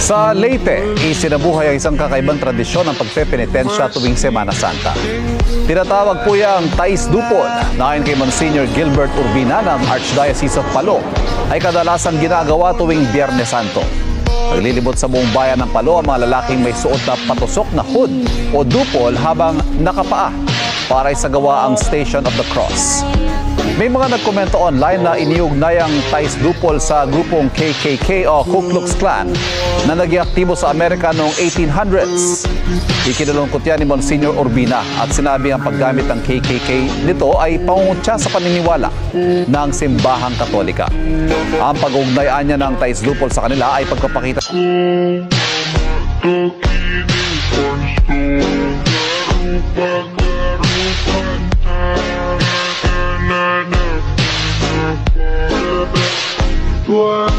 Sa Leyte, isinabuhay ang isang kakaibang tradisyon ng pagpepenitensya tuwing Semana Santa. Tinatawag po yung Tais Dupol na ayon kay Monsignor Gilbert Urbina ng Archdiocese of Palo ay kadalasang ginagawa tuwing Biyernes Santo. Naglilibot sa buong bayan ng Palo ang mga lalaking may suot na patusok na hood o dupol habang nakapaa para isagawa ang Station of the Cross. May mga nagkomento online na iniugnay ang Tais Dupol sa grupong KKK o Ku Klux Klan na nag-iaktibo sa Amerika noong 1800s. Ikinalungkot yan ni Monsignor Urbina at sinabi ang paggamit ng KKK nito ay pangungutya sa paniniwala ng simbahang Katolika. Ang pag-ugnayan niya ng Tais Dupol sa kanila ay pagpapakita What?